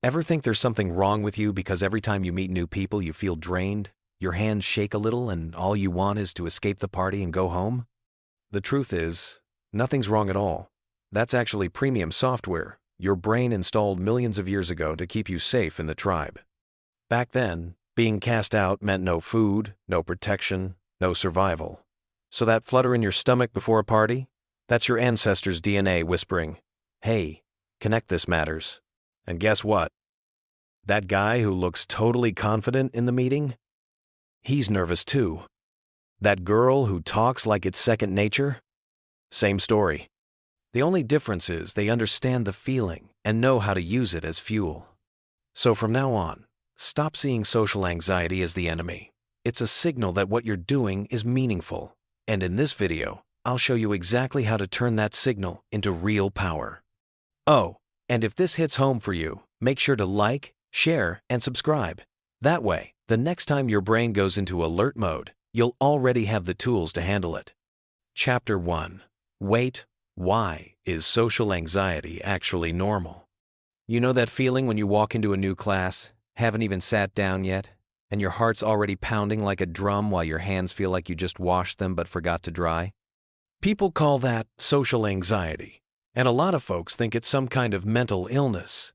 Ever think there's something wrong with you because every time you meet new people you feel drained, your hands shake a little, and all you want is to escape the party and go home? The truth is, nothing's wrong at all. That's actually premium software your brain installed millions of years ago to keep you safe in the tribe. Back then, being cast out meant no food, no protection, no survival. So that flutter in your stomach before a party? That's your ancestors' DNA whispering, "Hey, connect this matters." And guess what? That guy who looks totally confident in the meeting? He's nervous too. That girl who talks like it's second nature? Same story. The only difference is they understand the feeling and know how to use it as fuel. So from now on, stop seeing social anxiety as the enemy. It's a signal that what you're doing is meaningful. And in this video, I'll show you exactly how to turn that signal into real power. Oh, and if this hits home for you, make sure to like, share, and subscribe. That way, the next time your brain goes into alert mode, you'll already have the tools to handle it. Chapter 1. Wait, why is social anxiety actually normal? You know that feeling when you walk into a new class, haven't even sat down yet, and your heart's already pounding like a drum while your hands feel like you just washed them but forgot to dry? People call that social anxiety, and a lot of folks think it's some kind of mental illness.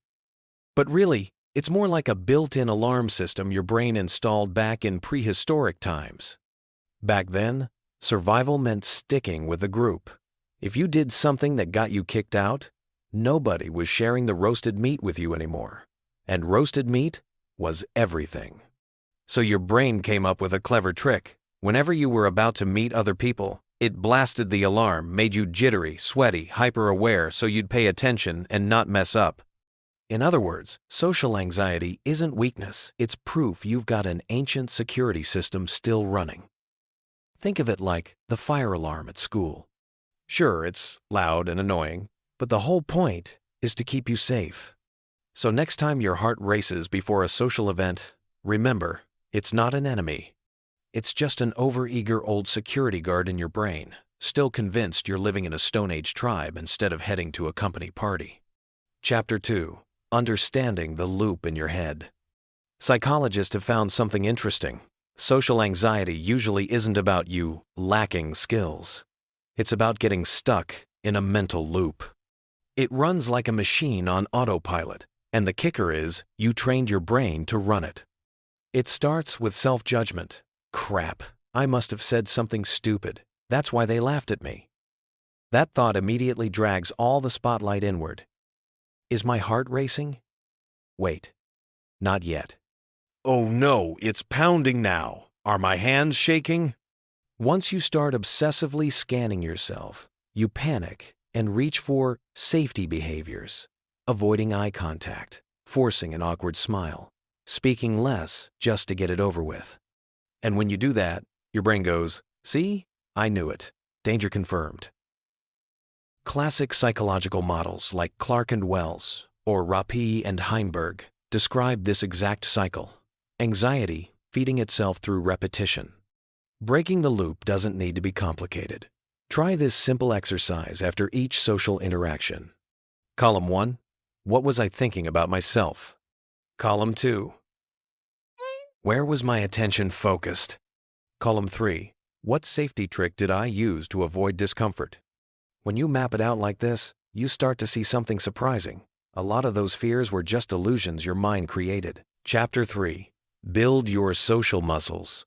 But really, it's more like a built-in alarm system your brain installed back in prehistoric times. Back then, survival meant sticking with a group. If you did something that got you kicked out, nobody was sharing the roasted meat with you anymore. And roasted meat was everything. So your brain came up with a clever trick. Whenever you were about to meet other people, it blasted the alarm, made you jittery, sweaty, hyper-aware so you'd pay attention and not mess up. In other words, social anxiety isn't weakness, it's proof you've got an ancient security system still running. Think of it like the fire alarm at school. Sure, it's loud and annoying, but the whole point is to keep you safe. So next time your heart races before a social event, remember, it's not an enemy. It's just an overeager old security guard in your brain, still convinced you're living in a Stone Age tribe instead of heading to a company party. Chapter 2. Understanding the loop in your head. Psychologists have found something interesting. Social anxiety usually isn't about you lacking skills. It's about getting stuck in a mental loop. It runs like a machine on autopilot, and the kicker is you trained your brain to run it. It starts with self-judgment. Crap, I must have said something stupid. That's why they laughed at me. That thought immediately drags all the spotlight inward. Is my heart racing? Wait, not yet. Oh no, it's pounding now. Are my hands shaking? Once you start obsessively scanning yourself, you panic and reach for safety behaviors, avoiding eye contact, forcing an awkward smile, speaking less just to get it over with. And when you do that, your brain goes, "See? I knew it. Danger confirmed." Classic psychological models like Clark and Wells or Rappi and Heimberg describe this exact cycle. Anxiety feeding itself through repetition. Breaking the loop doesn't need to be complicated. Try this simple exercise after each social interaction. Column 1. What was I thinking about myself? Column 2. Where was my attention focused? Column 3. What safety trick did I use to avoid discomfort? When you map it out like this, you start to see something surprising. A lot of those fears were just illusions your mind created. Chapter 3. Build your social muscles.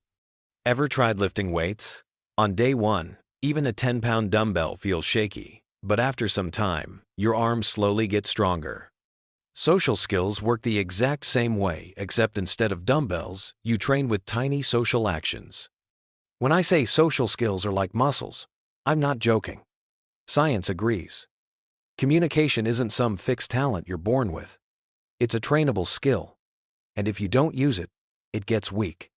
Ever tried lifting weights? On day 1, even a 10-pound dumbbell feels shaky, but after some time, your arms slowly get stronger. Social skills work the exact same way, except instead of dumbbells, you train with tiny social actions. When I say social skills are like muscles, I'm not joking. Science agrees. Communication isn't some fixed talent you're born with. It's a trainable skill, and if you don't use it, it gets weak.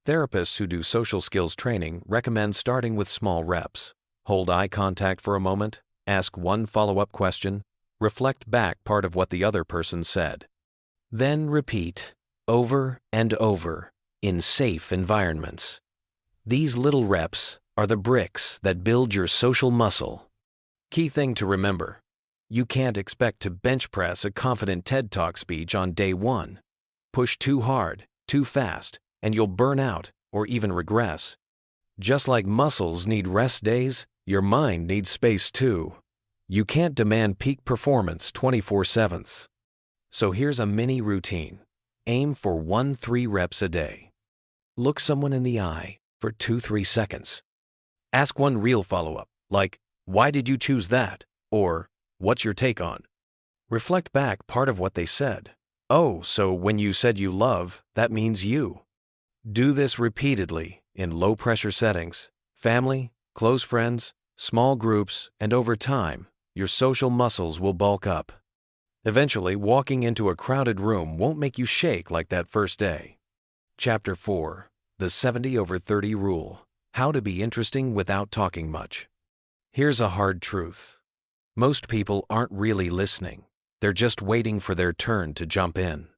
Therapists who do social skills training recommend starting with small reps. Hold eye contact for a moment, ask one follow-up question, reflect back part of what the other person said. Then repeat over and over in safe environments. These little reps are the bricks that build your social muscle. Key thing to remember: You can't expect to bench press a confident TED Talk speech on day one. Push too hard, too fast, and you'll burn out or even regress. Just like muscles need rest days, your mind needs space too. You can't demand peak performance 24/7. So here's a mini routine. Aim for 1-3 reps a day. Look someone in the eye for 2-3 seconds. Ask one real follow-up, like, "Why did you choose that?" Or, "What's your take on?" Reflect back part of what they said. "Oh, so when you said you love, that means you." Do this repeatedly in low-pressure settings, family, close friends, small groups, and over time, your social muscles will bulk up. Eventually, walking into a crowded room won't make you shake like that first day. Chapter 4. The 70/30 Rule. How to be interesting without talking much. Here's a hard truth. Most people aren't really listening. They're just waiting for their turn to jump in.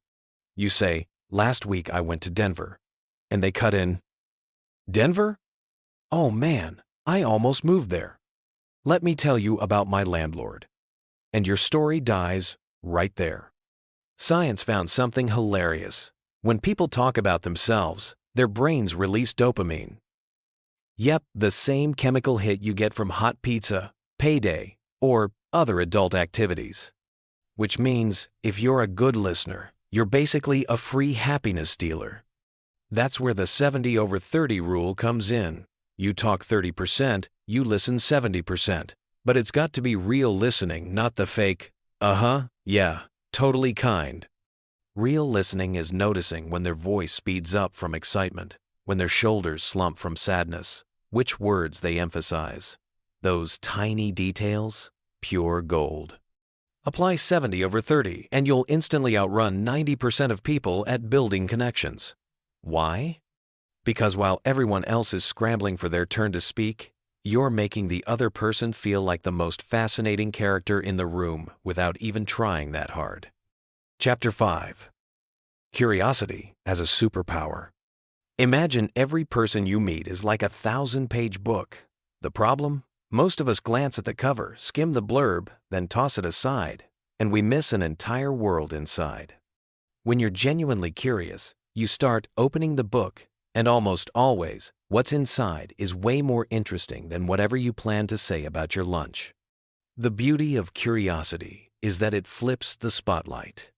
You say, "Last week I went to Denver." And they cut in, "Denver? Oh man, I almost moved there. Let me tell you about my landlord." And your story dies right there. Science found something hilarious. When people talk about themselves, their brains release dopamine. Yep, the same chemical hit you get from hot pizza, payday, or other adult activities. Which means, if you're a good listener, you're basically a free happiness dealer. That's where the 70/30 rule comes in. You talk 30%, you listen 70%. But it's got to be real listening, not the fake, yeah, totally kind. Real listening is noticing when their voice speeds up from excitement, when their shoulders slump from sadness, which words they emphasize. Those tiny details, pure gold. Apply 70/30 and you'll instantly outrun 90% of people at building connections. Why? Because while everyone else is scrambling for their turn to speak, you're making the other person feel like the most fascinating character in the room without even trying that hard. Chapter 5. Curiosity as a superpower. Imagine every person you meet is like a 1,000-page book. The problem? Most of us glance at the cover, skim the blurb, then toss it aside, and we miss an entire world inside. When you're genuinely curious, you start opening the book, and almost always, what's inside is way more interesting than whatever you plan to say about your lunch. The beauty of curiosity is that it flips the spotlight.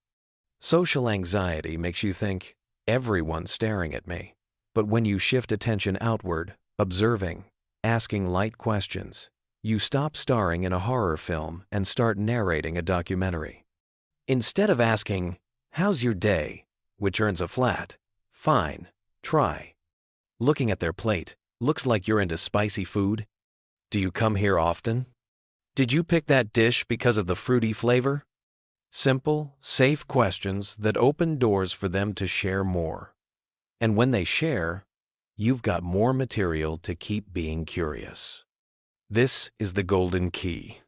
Social anxiety makes you think, everyone's staring at me. But when you shift attention outward, observing, asking light questions, you stop starring in a horror film and start narrating a documentary. Instead of asking, "How's your day?" which earns a flat, "Fine, try." Looking at their plate, "Looks like you're into spicy food. Do you come here often? Did you pick that dish because of the fruity flavor?" Simple, safe questions that open doors for them to share more. And when they share, you've got more material to keep being curious. This is the golden key.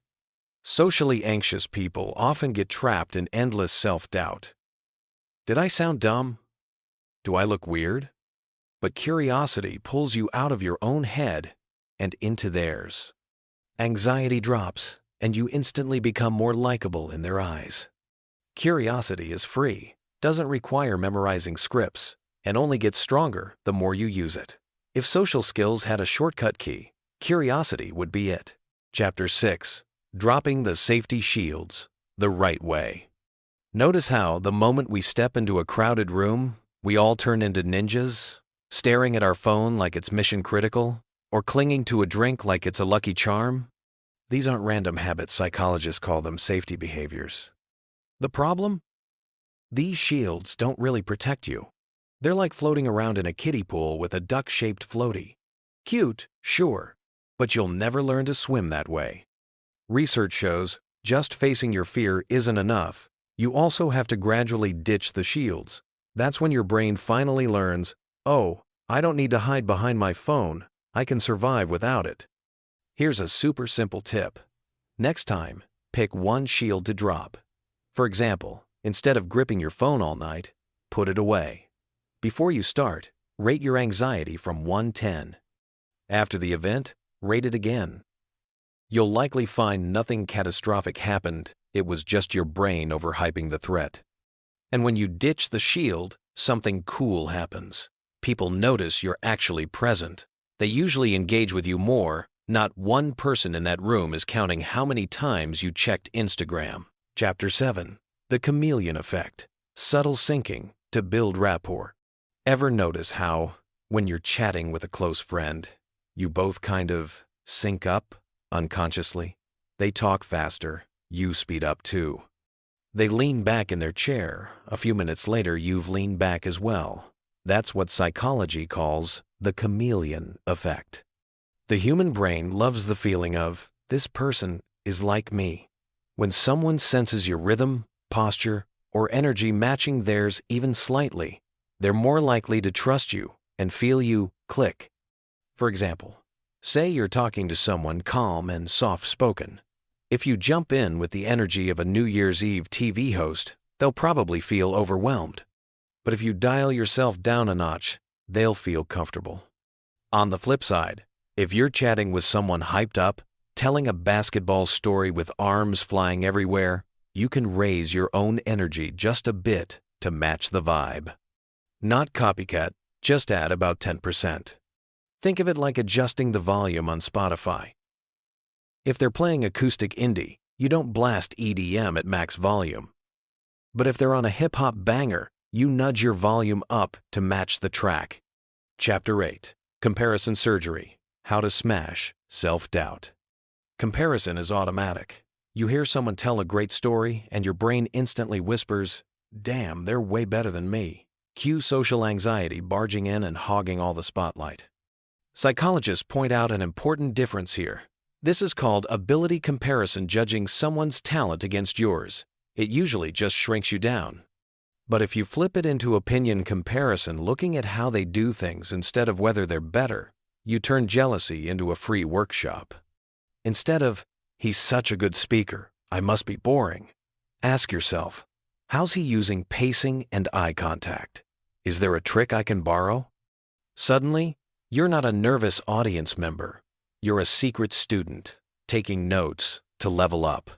Socially anxious people often get trapped in endless self-doubt. Did I sound dumb? Do I look weird? But curiosity pulls you out of your own head and into theirs. Anxiety drops, and you instantly become more likable in their eyes. Curiosity is free, doesn't require memorizing scripts, and only gets stronger the more you use it. If social skills had a shortcut key, curiosity would be it. Chapter 6. Dropping the safety shields the right way. Notice how, the moment we step into a crowded room, we all turn into ninjas, staring at our phone like it's mission critical, or clinging to a drink like it's a lucky charm? These aren't random habits. Psychologists call them safety behaviors. The problem? These shields don't really protect you. They're like floating around in a kiddie pool with a duck-shaped floaty. Cute, sure, but you'll never learn to swim that way. Research shows just facing your fear isn't enough. You also have to gradually ditch the shields. That's when your brain finally learns, oh, I don't need to hide behind my phone. I can survive without it. Here's a super simple tip. Next time, pick one shield to drop. For example, instead of gripping your phone all night, put it away. Before you start, rate your anxiety from 1 to 10. After the event, rate it again. You'll likely find nothing catastrophic happened, It was just your brain overhyping the threat. And when you ditch the shield, something cool happens. People notice you're actually present. They usually engage with you more. Not one person in that room is counting how many times you checked Instagram. Chapter 7. The Chameleon Effect. Subtle syncing to build rapport. Ever notice how, when you're chatting with a close friend, you both kind of sync up unconsciously? They talk faster, you speed up too. They lean back in their chair. A few minutes later, you've leaned back as well. That's what psychology calls the chameleon effect. The human brain loves the feeling of, this person is like me. When someone senses your rhythm, posture, or energy matching theirs even slightly, they're more likely to trust you and feel you click. For example, say you're talking to someone calm and soft-spoken. If you jump in with the energy of a New Year's Eve TV host, they'll probably feel overwhelmed. But if you dial yourself down a notch, they'll feel comfortable. On the flip side, if you're chatting with someone hyped up, telling a basketball story with arms flying everywhere, you can raise your own energy just a bit to match the vibe. Not copycat, just add about 10%. Think of it like adjusting the volume on Spotify. If they're playing acoustic indie, you don't blast EDM at max volume. But if they're on a hip-hop banger, you nudge your volume up to match the track. Chapter 8. Comparison Surgery. How to Smash Self-Doubt. Comparison is automatic. You hear someone tell a great story and your brain instantly whispers, damn, they're way better than me. Cue social anxiety barging in and hogging all the spotlight. Psychologists point out an important difference here. This is called ability comparison, judging someone's talent against yours. It usually just shrinks you down. But if you flip it into opinion comparison, looking at how they do things instead of whether they're better, you turn jealousy into a free workshop. Instead of, he's such a good speaker, I must be boring, ask yourself, how's he using pacing and eye contact? Is there a trick I can borrow? Suddenly, you're not a nervous audience member. You're a secret student, taking notes to level up.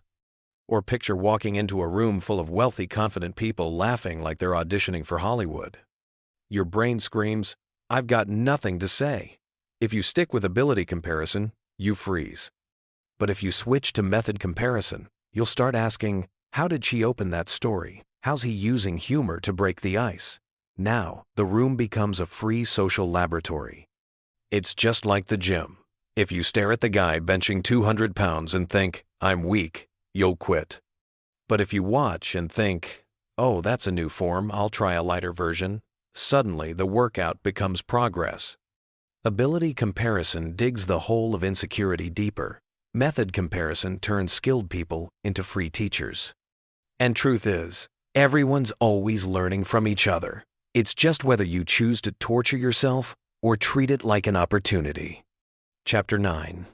Or picture walking into a room full of wealthy, confident people laughing like they're auditioning for Hollywood. Your brain screams, I've got nothing to say. If you stick with ability comparison, you freeze. But if you switch to method comparison, you'll start asking, how did she open that story? How's he using humor to break the ice? Now, the room becomes a free social laboratory. It's just like the gym. If you stare at the guy benching 200 pounds and think, I'm weak, you'll quit. But if you watch and think, oh, that's a new form, I'll try a lighter version, suddenly the workout becomes progress. Ability comparison digs the hole of insecurity deeper. Method comparison turns skilled people into free teachers. And truth is, everyone's always learning from each other. It's just whether you choose to torture yourself or treat it like an opportunity. Chapter 9.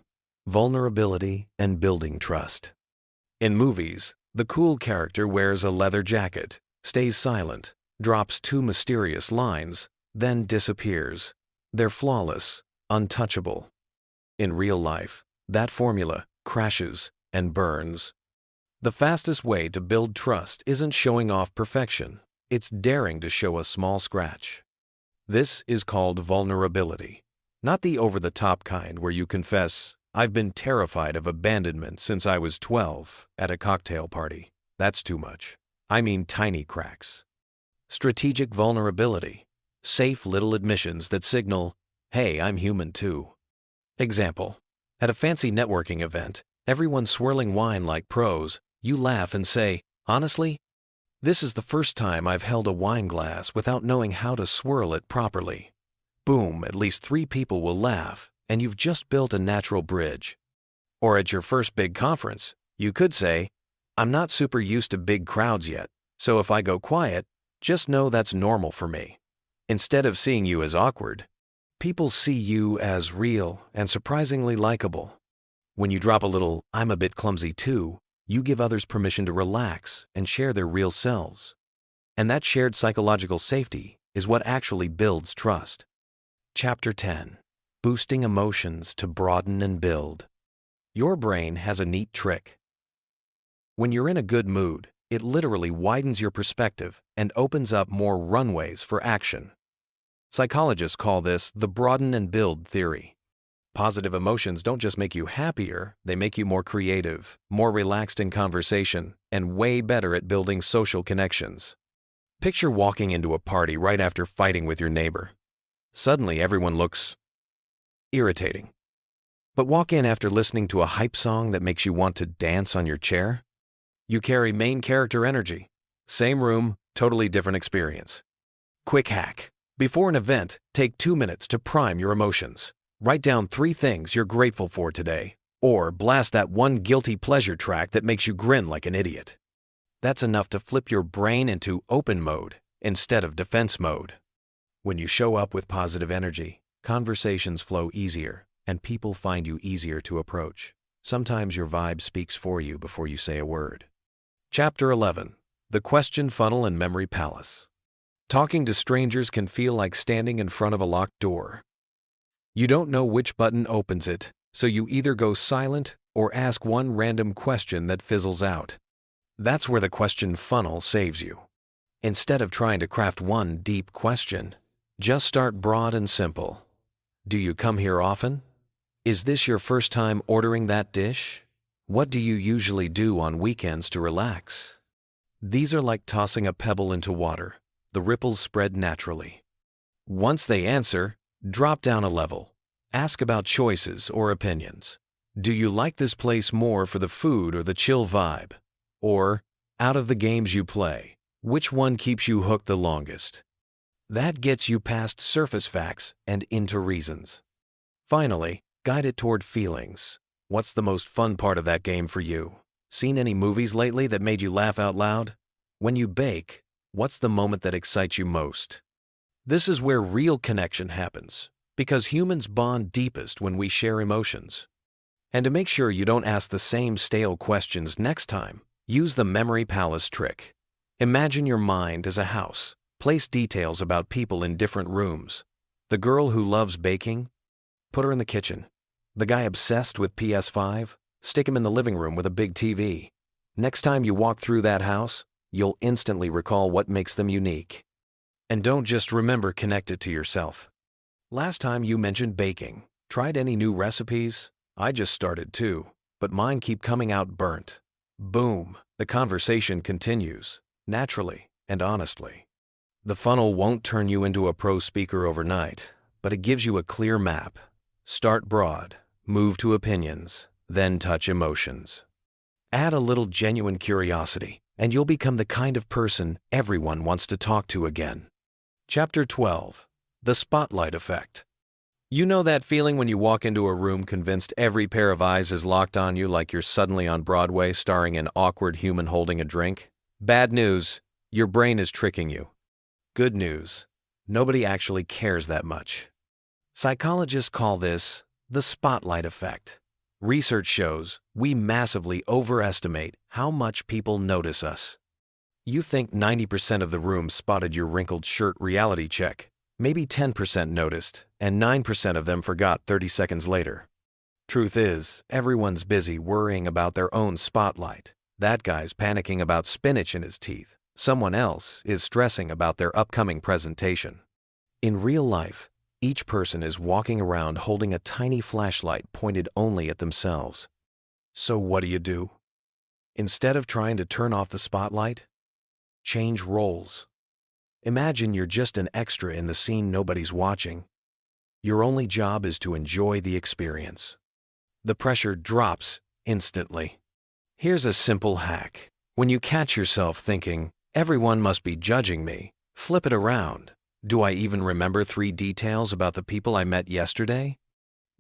Vulnerability and Building Trust. In movies, the cool character wears a leather jacket, stays silent, drops 2 mysterious lines, then disappears. They're flawless, untouchable. In real life, that formula crashes and burns. The fastest way to build trust isn't showing off perfection. It's daring to show a small scratch. This is called vulnerability. Not the over-the-top kind where you confess, I've been terrified of abandonment since I was 12 at a cocktail party. That's too much. I mean tiny cracks. Strategic vulnerability. Safe little admissions that signal, hey, I'm human too. Example. At a fancy networking event, everyone's swirling wine like pros. You laugh and say, honestly, this is the first time I've held a wine glass without knowing how to swirl it properly. Boom, at least 3 people will laugh, and you've just built a natural bridge. Or at your first big conference, you could say, I'm not super used to big crowds yet, so if I go quiet, just know that's normal for me. Instead of seeing you as awkward, people see you as real and surprisingly likable. When you drop a little, I'm a bit clumsy too, you give others permission to relax and share their real selves. And that shared psychological safety is what actually builds trust. Chapter 10. Boosting Emotions to Broaden and Build. Your brain has a neat trick. When you're in a good mood, it literally widens your perspective and opens up more runways for action. Psychologists call this the broaden and build theory. Positive emotions don't just make you happier, they make you more creative, more relaxed in conversation, and way better at building social connections. Picture walking into a party right after fighting with your neighbor. Suddenly everyone looks irritating. But walk in after listening to a hype song that makes you want to dance on your chair. You carry main character energy. Same room, totally different experience. Quick hack. Before an event, take 2 minutes to prime your emotions. Write down 3 things you're grateful for today, or blast that one guilty pleasure track that makes you grin like an idiot. That's enough to flip your brain into open mode instead of defense mode. When you show up with positive energy, conversations flow easier, and people find you easier to approach. Sometimes your vibe speaks for you before you say a word. Chapter 11. The Question Funnel and Memory Palace. Talking to strangers can feel like standing in front of a locked door. You don't know which button opens it, so you either go silent or ask one random question that fizzles out. That's where the question funnel saves you. Instead of trying to craft one deep question, just start broad and simple. Do you come here often? Is this your first time ordering that dish? What do you usually do on weekends to relax? These are like tossing a pebble into water. The ripples spread naturally. Once they answer, drop down a level. Ask about choices or opinions. Do you like this place more for the food or the chill vibe? Or, out of the games you play, which one keeps you hooked the longest? That gets you past surface facts and into reasons. Finally, guide it toward feelings. What's the most fun part of that game for you? Seen any movies lately that made you laugh out loud? When you bake, what's the moment that excites you most? This is where real connection happens, because humans bond deepest when we share emotions. And to make sure you don't ask the same stale questions next time, use the memory palace trick. Imagine your mind as a house. Place details about people in different rooms. The girl who loves baking? Put her in the kitchen. The guy obsessed with PS5? Stick him in the living room with a big TV. Next time you walk through that house, you'll instantly recall what makes them unique. And don't just remember, connect it to yourself. Last time you mentioned baking. Tried any new recipes? I just started too, but mine keep coming out burnt. Boom, the conversation continues, naturally and honestly. The funnel won't turn you into a pro speaker overnight, but it gives you a clear map. Start broad, move to opinions, then touch emotions. Add a little genuine curiosity, and you'll become the kind of person everyone wants to talk to again. Chapter 12. The Spotlight Effect. You know that feeling when you walk into a room convinced every pair of eyes is locked on you like you're suddenly on Broadway starring an awkward human holding a drink? Bad news, your brain is tricking you. Good news, nobody actually cares that much. Psychologists call this the spotlight effect. Research shows we massively overestimate how much people notice us. You think 90% of the room spotted your wrinkled shirt reality check. Maybe 10% noticed, and 9% of them forgot 30 seconds later. Truth is, everyone's busy worrying about their own spotlight. That guy's panicking about spinach in his teeth. Someone else is stressing about their upcoming presentation. In real life, each person is walking around holding a tiny flashlight pointed only at themselves. So what do? Instead of trying to turn off the spotlight, change roles. Imagine you're just an extra in the scene nobody's watching. Your only job is to enjoy the experience. The pressure drops instantly. Here's a simple hack. When you catch yourself thinking, everyone must be judging me, flip it around. Do I even remember 3 details about the people I met yesterday?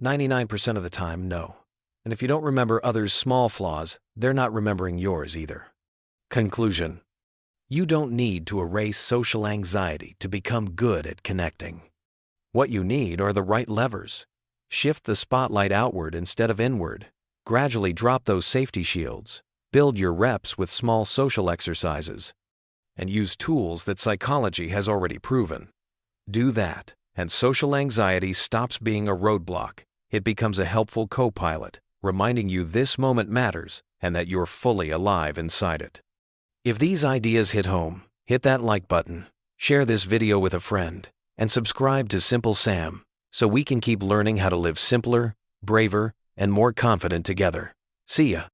99% of the time, no. And if you don't remember others' small flaws, they're not remembering yours either. Conclusion. You don't need to erase social anxiety to become good at connecting. What you need are the right levers. Shift the spotlight outward instead of inward. Gradually drop those safety shields. Build your reps with small social exercises. And use tools that psychology has already proven. Do that, and social anxiety stops being a roadblock. It becomes a helpful co-pilot, reminding you this moment matters and that you're fully alive inside it. If these ideas hit home, hit that like button, share this video with a friend, and subscribe to Simple Sam so we can keep learning how to live simpler, braver, and more confident together. See ya.